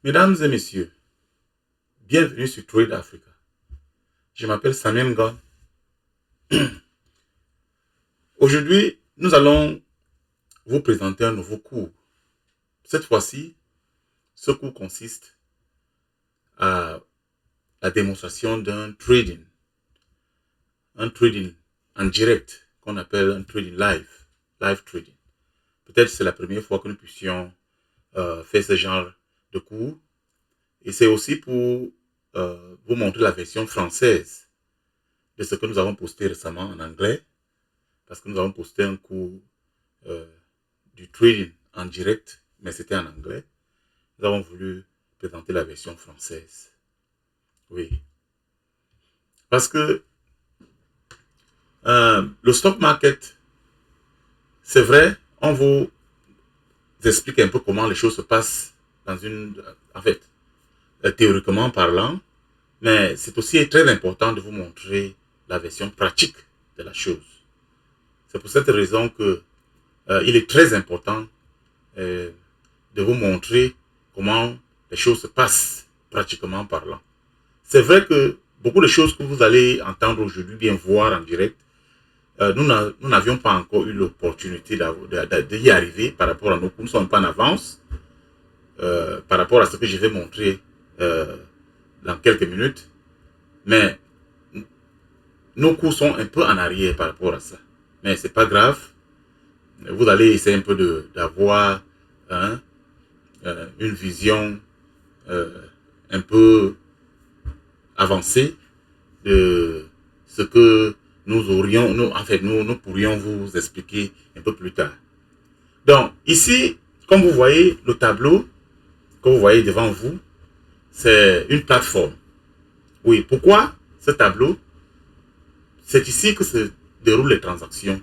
Mesdames et messieurs, bienvenue sur Trade Africa. Je m'appelle Samuel Ngon. Aujourd'hui, nous allons vous présenter un nouveau cours. Cette fois-ci, ce cours consiste à la démonstration d'un trading. Un trading en direct qu'on appelle un trading live trading. Peut-être c'est la première fois que nous puissions faire ce genre de cours. Et c'est aussi pour vous montrer la version française de ce que nous avons posté récemment en anglais, parce que nous avons posté un cours du trading en direct, mais c'était en anglais. Nous avons voulu présenter la version française. Oui. Parce que le stock market, c'est vrai, on vous explique un peu comment les choses se passent dans en fait, théoriquement parlant, mais c'est aussi très important de vous montrer la version pratique de la chose. C'est pour cette raison que il est très important de vous montrer comment les choses se passent pratiquement parlant. C'est vrai que beaucoup de choses que vous allez entendre aujourd'hui, bien voir en direct, nous n'avions pas encore eu l'opportunité d'y arriver par rapport à nos cours. Nous ne sommes pas en avance par rapport à ce que je vais montrer dans quelques minutes. Mais nos cours sont un peu en arrière par rapport à ça. Mais ce n'est pas grave. Vous allez essayer un peu d'avoir une vision un peu avancée de ce que nous pourrions vous expliquer un peu plus tard. Donc, ici, comme vous voyez, le tableau que vous voyez devant vous, c'est une plateforme. Oui, pourquoi ce tableau? C'est ici que se déroulent les transactions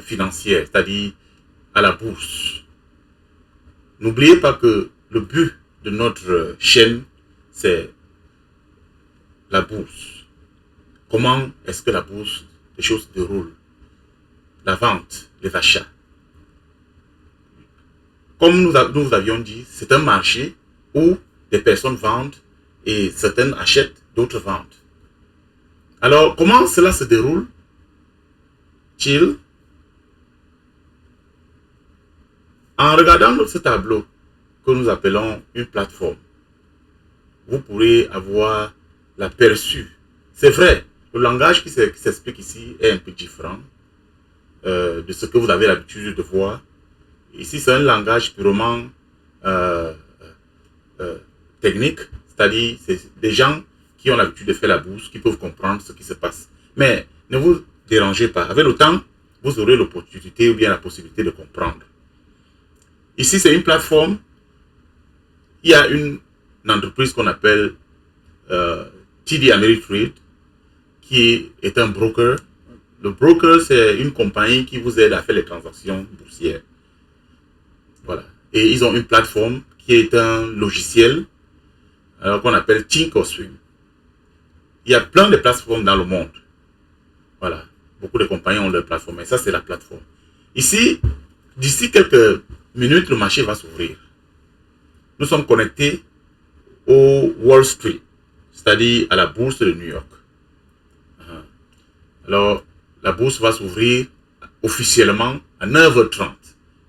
financières, c'est-à-dire à la bourse. N'oubliez pas que le but de notre chaîne, c'est la bourse. Comment est-ce que la bourse, les choses se déroulent? La vente, les achats. Comme nous vous avions dit, c'est un marché où des personnes vendent et certaines achètent, d'autres vendent. Alors, comment cela se déroule-t-il? En regardant ce tableau que nous appelons une plateforme, vous pourrez avoir l'aperçu. C'est vrai, le langage qui s'explique ici est un peu différent de ce que vous avez l'habitude de voir. Ici, c'est un langage purement technique, c'est-à-dire c'est des gens qui ont l'habitude de faire la bourse, qui peuvent comprendre ce qui se passe. Mais ne vous dérangez pas. Avec le temps, vous aurez l'opportunité ou bien la possibilité de comprendre. Ici, c'est une plateforme. Il y a une entreprise qu'on appelle TD Ameritrade, qui est un broker. Le broker, c'est une compagnie qui vous aide à faire les transactions boursières. Voilà. Et ils ont une plateforme qui est un logiciel qu'on appelle Thinkorswim. Il y a plein de plateformes dans le monde. Voilà. Beaucoup de compagnies ont leur plateforme. Et ça, c'est la plateforme. Ici, d'ici quelques minutes, le marché va s'ouvrir. Nous sommes connectés au Wall Street, c'est-à-dire à la bourse de New York. Alors, la bourse va s'ouvrir officiellement à 9h30.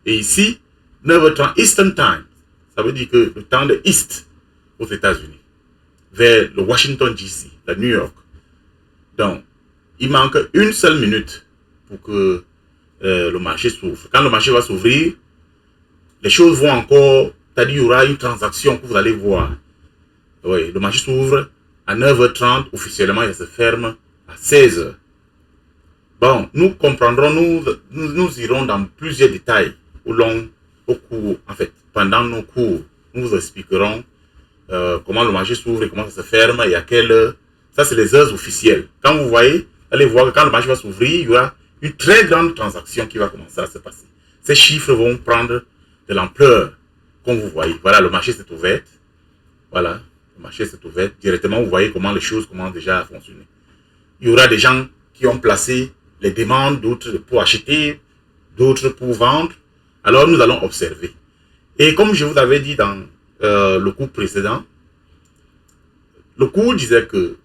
Et ici, 9h30 Eastern Time, ça veut dire que le temps de East aux États-Unis, vers le Washington DC, la New York. Donc, il manque une seule minute pour que le marché s'ouvre. Quand le marché va s'ouvrir, les choses vont encore, c'est-à-dire il y aura une transaction que vous allez voir. Oui, le marché s'ouvre à 9h30 officiellement et se ferme à 16h. Bon, nous comprendrons, nous irons dans plusieurs détails pendant nos cours. Nous vous expliquerons comment le marché s'ouvre et comment ça se ferme et à quelle heure. Ça, c'est les heures officielles. Quand vous voyez, allez voir que quand le marché va s'ouvrir, il y aura une très grande transaction qui va commencer à se passer. Ces chiffres vont prendre de l'ampleur, comme vous voyez. Voilà, le marché s'est ouvert. Voilà, le marché s'est ouvert. Directement, vous voyez comment les choses commencent déjà à fonctionner. Il y aura des gens qui ont placé les demandes, d'autres pour acheter, d'autres pour vendre. Alors, nous allons observer. Et comme je vous avais dit dans le cours précédent, le cours disait que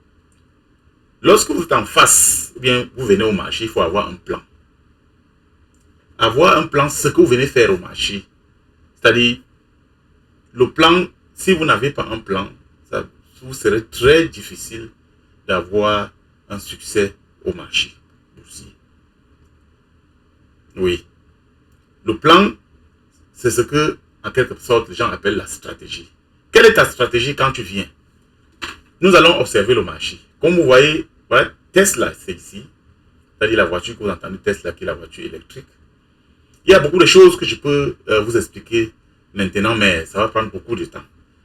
lorsque vous êtes en face, ou bien vous venez au marché, il faut avoir un plan. Avoir un plan, ce que vous venez faire au marché. C'est-à-dire, le plan, si vous n'avez pas un plan, ça vous serait très difficile d'avoir un succès au marché aussi. Oui. Le plan, c'est ce que, en quelque sorte, les gens appellent la stratégie. Quelle est ta stratégie quand tu viens? Nous allons observer le marché. Comme vous voyez, voilà, Tesla, c'est ici. C'est-à-dire la voiture que vous entendez, Tesla, qui est la voiture électrique. Il y a beaucoup de choses que je peux vous expliquer maintenant, mais ça va prendre beaucoup de temps.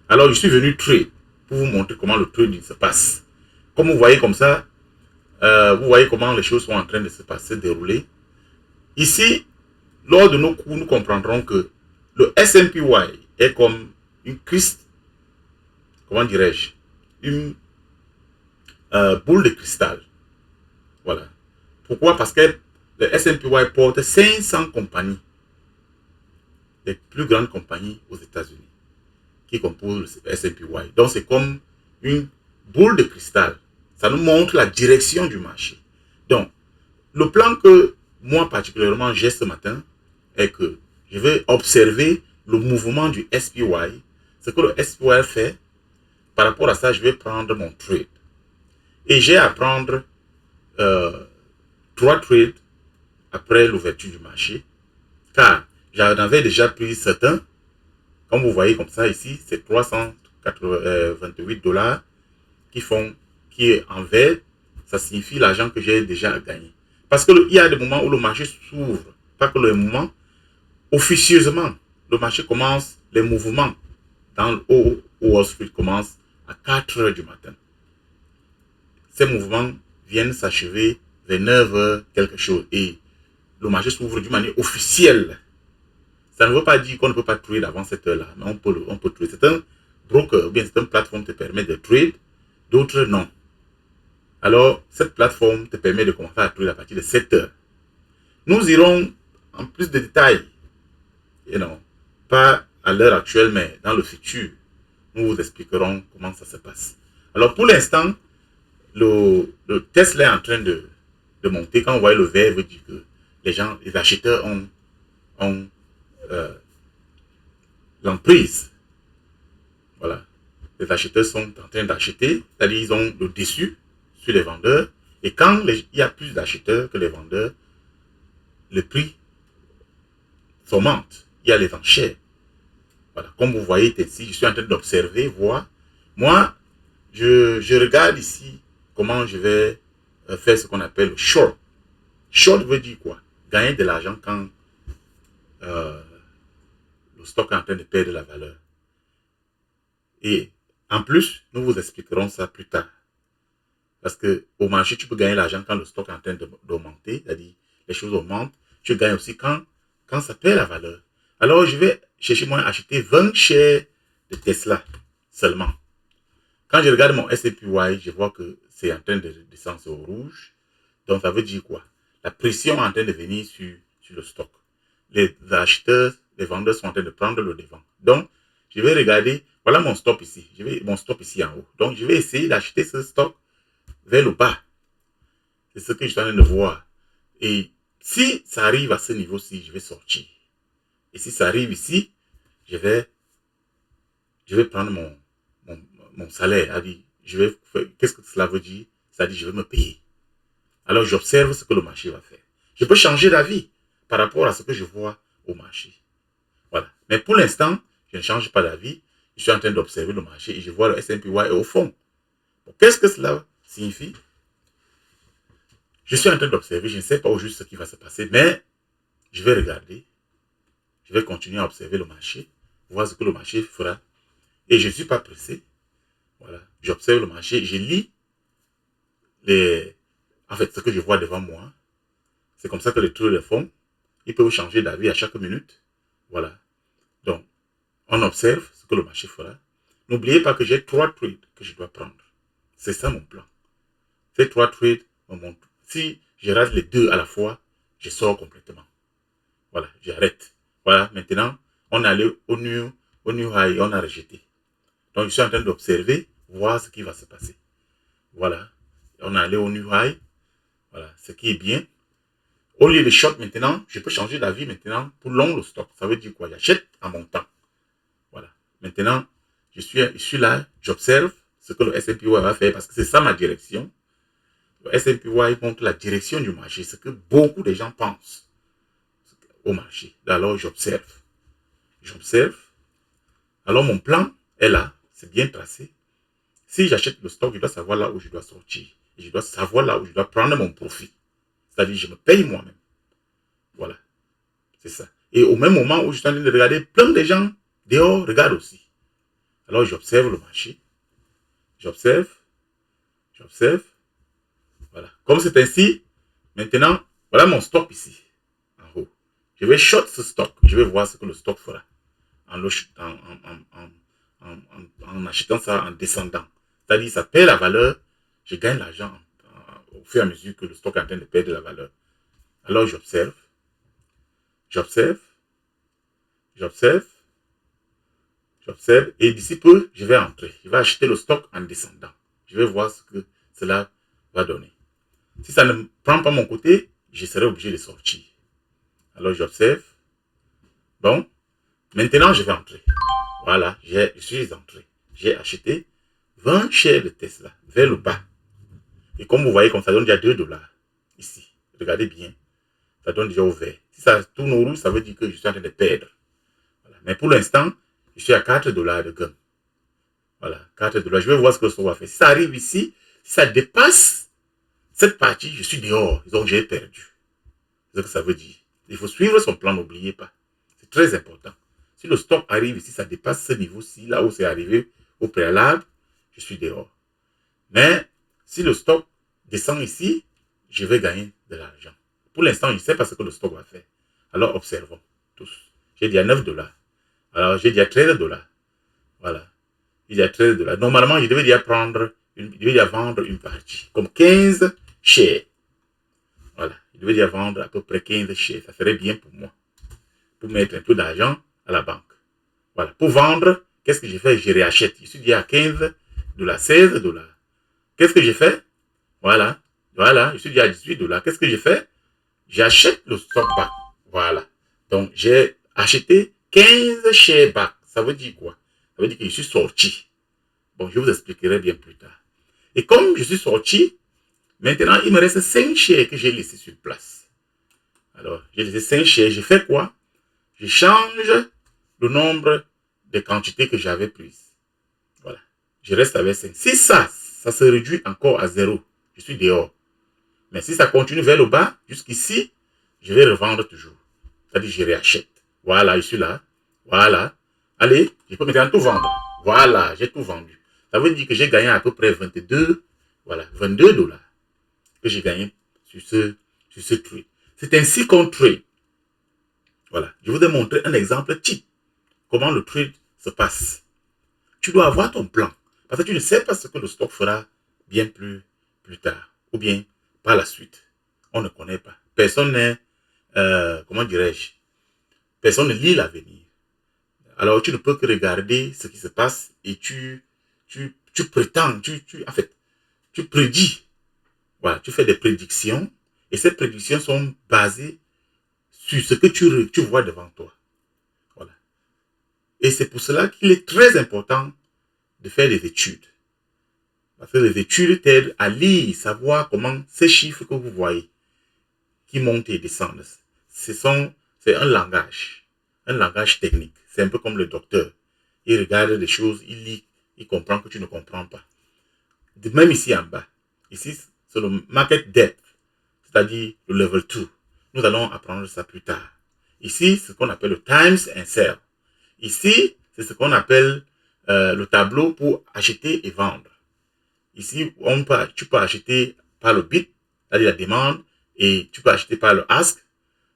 Alors, je suis venu trade pour vous montrer comment le trading se passe. Comme vous voyez comme ça, vous voyez comment les choses sont en train de se passer, dérouler. Ici, lors de nos cours, nous comprendrons que le S&P est comme une cristal, comment dirais-je, une boule de cristal. Voilà. Pourquoi? Parce que le S&P porte 500 compagnies, les plus grandes compagnies aux États-Unis, qui composent le S&P. Donc, c'est comme une boule de cristal. Ça nous montre la direction du marché. Donc, le plan que moi particulièrement j'ai ce matin est que je vais observer le mouvement du SPY, ce que le SPY fait. Par rapport à ça, je vais prendre mon trade. Et j'ai à prendre 3 trades après l'ouverture du marché, car j'en avais déjà pris certains. Comme vous voyez comme ça ici, c'est 328 $ qui est en vert. Ça signifie l'argent que j'ai déjà gagné. Parce qu'il y a des moments où le marché s'ouvre, pas que le moment, officieusement, le marché commence, les mouvements dans Wall Street commencent à 4 heures du matin. Ces mouvements viennent s'achever vers 9 heures quelque chose et le marché s'ouvre d'une manière officielle. Ça ne veut pas dire qu'on ne peut pas trade avant cette heure-là, mais on peut trade. C'est un broker, ou bien c'est une plateforme qui te permet de trade, d'autres non. Alors, cette plateforme te permet de commencer à trade à partir de 7 heures. Nous irons en plus de détails, pas à l'heure actuelle, mais dans le futur, nous vous expliquerons comment ça se passe. Alors, pour l'instant, le Tesla est en train de monter. Quand on voit le vert, veut dire que les acheteurs ont l'emprise. Voilà. Les acheteurs sont en train d'acheter, c'est-à-dire ils ont le dessus sur les vendeurs. Et quand il y a plus d'acheteurs que les vendeurs, le prix augmente. Il y a les enchères. Voilà. Comme vous voyez ici, je suis en train d'observer, voir. Moi, je regarde ici comment je vais faire ce qu'on appelle le short. Short veut dire quoi? Gagner de l'argent quand le stock est en train de perdre la valeur. Et en plus, nous vous expliquerons ça plus tard. Parce qu'au marché, tu peux gagner l'argent quand le stock est en train d'augmenter, c'est-à-dire les choses augmentent. Tu gagnes aussi quand ça perd la valeur. Alors, je vais chercher moi à acheter 20 shares de Tesla seulement. Quand je regarde mon S&P, je vois que c'est en train de descendre au rouge. Donc, ça veut dire quoi? La pression est en train de venir sur le stock. Les acheteurs, les vendeurs sont en train de prendre le devant. Donc, je vais regarder, voilà mon stop ici. Mon stop ici en haut. Donc, je vais essayer d'acheter ce stock vers le bas. C'est ce que je suis en train de voir. Et si ça arrive à ce niveau-ci, je vais sortir. Et si ça arrive ici, je vais prendre mon salaire. Qu'est-ce que cela veut dire? Ça dit, je vais me payer. Alors, j'observe ce que le marché va faire. Je peux changer d'avis par rapport à ce que je vois au marché. Voilà. Mais pour l'instant, je ne change pas d'avis. Je suis en train d'observer le marché et je vois le S&P au fond. Bon, qu'est-ce que cela signifie? Je suis en train d'observer. Je ne sais pas au juste ce qui va se passer, mais je vais regarder. Je vais continuer à observer le marché, voir ce que le marché fera. Et je ne suis pas pressé. Voilà. J'observe le marché, je lis ce que je vois devant moi. C'est comme ça que les traders font. Ils peuvent changer d'avis à chaque minute. Voilà. Donc, on observe ce que le marché fera. N'oubliez pas que j'ai 3 trades que je dois prendre. C'est ça mon plan. Ces 3 trades me montrent. Si je rate les 2 à la fois, je sors complètement. Voilà, j'arrête. Voilà, maintenant, On est allé au new high, on a rejeté. Donc, je suis en train d'observer, voir ce qui va se passer. Voilà. On est allé au new high. Voilà. Ce qui est bien. Au lieu de short maintenant, je peux changer d'avis maintenant pour long le stock. Ça veut dire quoi? J'achète en montant. Voilà. Maintenant, je suis là, j'observe ce que le SPY va faire parce que c'est ça ma direction. Le SPY montre la direction du marché, ce que beaucoup de gens pensent au marché. Alors, j'observe. J'observe. Alors, mon plan est là, c'est bien tracé. Si j'achète le stock, je dois savoir là où je dois sortir. Et je dois savoir là où je dois prendre mon profit. C'est-à-dire, je me paye moi-même. Voilà. C'est ça. Et au même moment où je suis en train de regarder, plein de gens dehors regardent aussi. Alors, j'observe le marché. J'observe. J'observe. Voilà. Comme c'est ainsi, maintenant, voilà mon stop ici, en haut. Je vais short ce stock. Je vais voir ce que le stock fera en achetant ça en descendant. C'est-à-dire, ça perd la valeur. Je gagne l'argent au fur et à mesure que le stock est en train de perdre la valeur. Alors, j'observe. J'observe. J'observe. J'observe. Et d'ici peu, je vais entrer. Je vais acheter le stock en descendant. Je vais voir ce que cela va donner. Si ça ne prend pas mon côté, je serai obligé de sortir. Alors, j'observe. Bon, maintenant, je vais entrer. Voilà, je suis entré. J'ai acheté 20 shares de Tesla vers le bas. Et comme vous voyez, comme ça donne déjà 2 dollars. Ici, regardez bien. Ça donne déjà au vert. Si ça tourne au rouge, ça veut dire que je suis en train de perdre. Voilà. Mais pour l'instant, je suis à 4 dollars de gain. Voilà, 4 dollars. Je vais voir ce que le stock va faire. Si ça arrive ici, si ça dépasse cette partie, je suis dehors. Donc, j'ai perdu. C'est ce que ça veut dire. Il faut suivre son plan, n'oubliez pas. C'est très important. Si le stock arrive ici, ça dépasse ce niveau-ci, là où c'est arrivé au préalable, je suis dehors. Mais si le stock descend ici, je vais gagner de l'argent. Pour l'instant, je ne sais pas ce que le stock va faire. Alors, observons tous. J'ai dit à 9 dollars. Alors, j'ai dit à 13 dollars. Voilà. Il y a 13 dollars. Normalement, je devais déjà vendre une partie, comme 15 shares. Voilà. Je devais déjà vendre à peu près 15 shares. Ça serait bien pour moi. Pour mettre un peu d'argent à la banque. Voilà. Pour vendre, qu'est-ce que j'ai fait? Je réachète. Je suis déjà à 15 dollars, 16 dollars. Qu'est-ce que j'ai fait? Voilà. Voilà. Je suis déjà à 18 dollars. Qu'est-ce que j'ai fait? J'achète le stock back. Voilà. Donc, j'ai acheté 15 shares back. Ça veut dire quoi? Ça veut dire que je suis sorti. Bon, je vous expliquerai bien plus tard. Et comme je suis sorti, maintenant, il me reste 5 shares que j'ai laissés sur place. Alors, j'ai laissé 5 shares. J'ai fait quoi? Je change le nombre de quantités que j'avais prises. Voilà. Je reste avec 5. Si ça se réduit encore à 0, je suis dehors. Mais si ça continue vers le bas, jusqu'ici, je vais revendre toujours. C'est-à-dire, je réachète. Voilà, je suis là. Voilà. Allez, je peux maintenant tout vendre. Voilà, j'ai tout vendu. Ça veut dire que j'ai gagné à peu près 22 dollars que j'ai gagné sur ce trade. C'est ainsi qu'on trade. Voilà. Je vous ai montré un exemple type. Comment le trade se passe. Tu dois avoir ton plan. Parce que tu ne sais pas ce que le stock fera bien plus tard. Ou bien par la suite. On ne connaît pas. Personne n'est, comment dirais-je, personne ne lit l'avenir. Alors tu ne peux que regarder ce qui se passe et tu prétends, en fait, tu prédis. Voilà, tu fais des prédictions et ces prédictions sont basées sur ce que tu vois devant toi. Voilà. Et c'est pour cela qu'il est très important de faire des études. Parce que les études t'aident à lire, savoir comment ces chiffres que vous voyez, qui montent et descendent, c'est un langage technique. C'est un peu comme le docteur. Il regarde les choses, il lit, il comprend que tu ne comprends pas. Même ici en bas, ici c'est le market depth, c'est-à-dire le level 2. Nous allons apprendre ça plus tard. Ici, c'est ce qu'on appelle le times and sell. Ici, c'est ce qu'on appelle le tableau pour acheter et vendre. Ici, tu peux acheter par le bid, c'est-à-dire la demande, et tu peux acheter par le ask.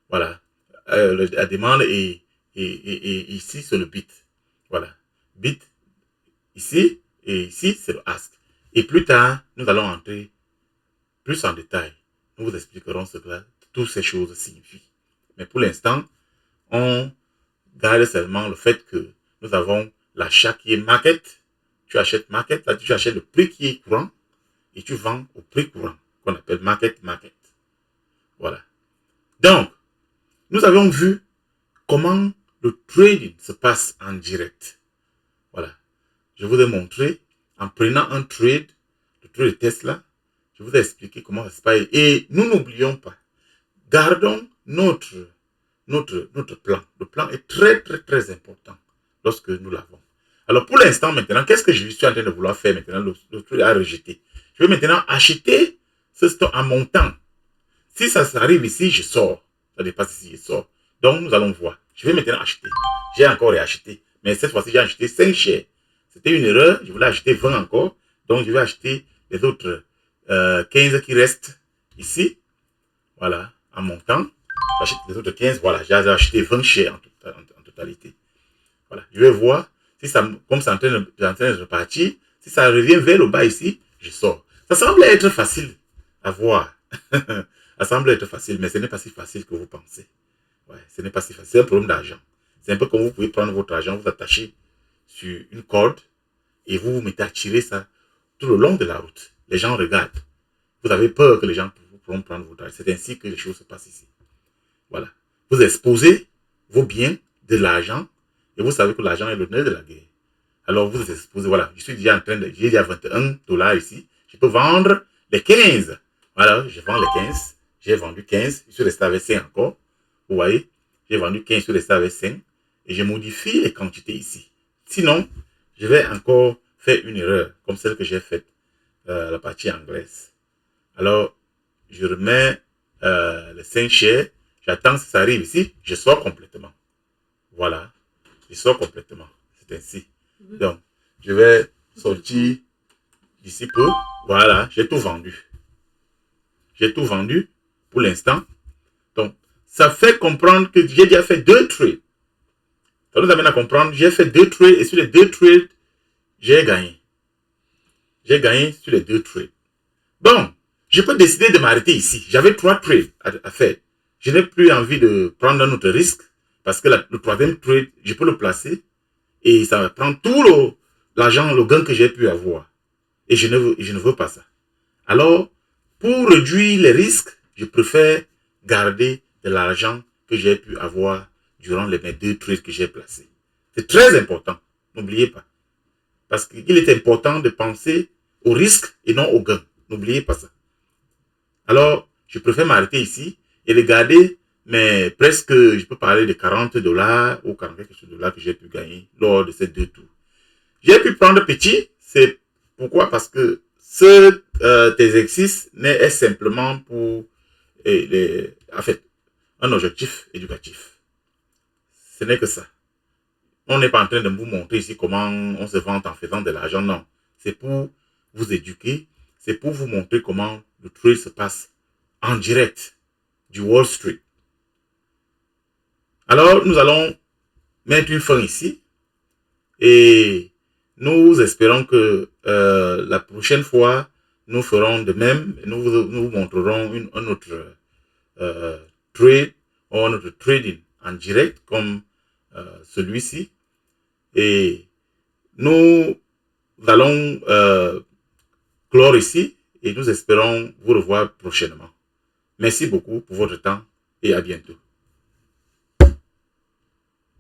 Voilà. La demande et ici, c'est le bid. Voilà. Bid ici, et ici, c'est le ask. Et plus tard, nous allons entrer plus en détail. Nous vous expliquerons ce que toutes ces choses signifient. Mais pour l'instant, on garde seulement le fait que nous avons l'achat qui est market. Tu achètes market, là, tu achètes le prix qui est courant et tu vends au prix courant, qu'on appelle market. Voilà. Donc, nous avons vu comment le trading se passe en direct. Voilà. Je vous ai montré, en prenant un trade, le trade de Tesla, je vous ai expliqué comment ça se passe. Et nous n'oublions pas, gardons notre plan. Le plan est très important lorsque nous l'avons. Alors pour l'instant maintenant, qu'est-ce que je suis en train de vouloir faire maintenant? Le truc à rejeter. Je vais maintenant acheter ce stock en montant. Si ça arrive ici, je sors. Ça dépasse ici, je sors. Donc nous allons voir. Je vais maintenant acheter. J'ai encore réacheté. Mais cette fois-ci, j'ai acheté 5 shares. C'était une erreur. Je voulais acheter 20 encore. Donc je vais acheter les autres 15 qui restent ici. Voilà, en montant. J'achète les autres 15, voilà, j'ai acheté 20 shares en totalité. Voilà, je vais voir si ça, comme c'est en train de repartir, si ça revient vers le bas ici, je sors. Ça semble être facile à voir. Ça semble être facile, mais ce n'est pas si facile que vous pensez. Ouais, ce n'est pas si facile, c'est un problème d'argent. C'est un peu comme vous pouvez prendre votre argent, vous attacher sur une corde et vous vous mettez à tirer ça tout le long de la route. Les gens regardent. Vous avez peur que les gens pourront prendre votre argent. C'est ainsi que les choses se passent ici. Voilà. Vous exposez vos biens, de l'argent, et vous savez que l'argent est le nerf de la guerre. Alors vous exposez, voilà, je suis déjà en train de, j'ai déjà 21 $ ici, je peux vendre les 15. Voilà, je vends les 15, j'ai vendu 15, je suis resté avec 5 encore. Vous voyez, j'ai vendu 15, je suis resté avec 5, et je modifie les quantités ici. Sinon, je vais encore faire une erreur, comme celle que j'ai faite, la partie anglaise. Alors, je remets les 5 shares, j'attends que ça arrive ici, je sors complètement. Voilà, je sors complètement. C'est ainsi. Donc, je vais sortir d'ici peu. Voilà, j'ai tout vendu. J'ai tout vendu pour l'instant. Donc, ça fait comprendre que j'ai déjà fait 2 trades. Ça nous amène à comprendre, j'ai fait 2 trades et sur les 2 trades, j'ai gagné. J'ai gagné sur les 2 trades. Bon, je peux décider de m'arrêter ici. J'avais 3 trades à faire. Je n'ai plus envie de prendre un autre risque parce que le troisième trade, je peux le placer et ça va prendre tout l'argent, le gain que j'ai pu avoir. Et je ne veux pas ça. Alors, pour réduire les risques, je préfère garder de l'argent que j'ai pu avoir durant mes 2 trades que j'ai placés. C'est très important. N'oubliez pas. Parce qu'il est important de penser au risque et non au gain. N'oubliez pas ça. Alors, je préfère m'arrêter ici et regarder, mais presque, je peux parler de 40 $ ou 40 quelque chose de dollars que j'ai pu gagner lors de ces 2 tours. J'ai pu prendre petit, c'est pourquoi? Parce que ce exercice est simplement pour, en fait, un objectif éducatif. Ce n'est que ça. On n'est pas en train de vous montrer ici comment on se vante en faisant de l'argent, non. C'est pour vous éduquer, c'est pour vous montrer comment le trade se passe en direct du Wall Street. Alors, nous allons mettre une fin ici et nous espérons que la prochaine fois, nous ferons de même. Nous vous montrerons un autre trade ou un autre trading en direct comme celui-ci. Et nous allons clore ici et nous espérons vous revoir prochainement. Merci beaucoup pour votre temps et à bientôt.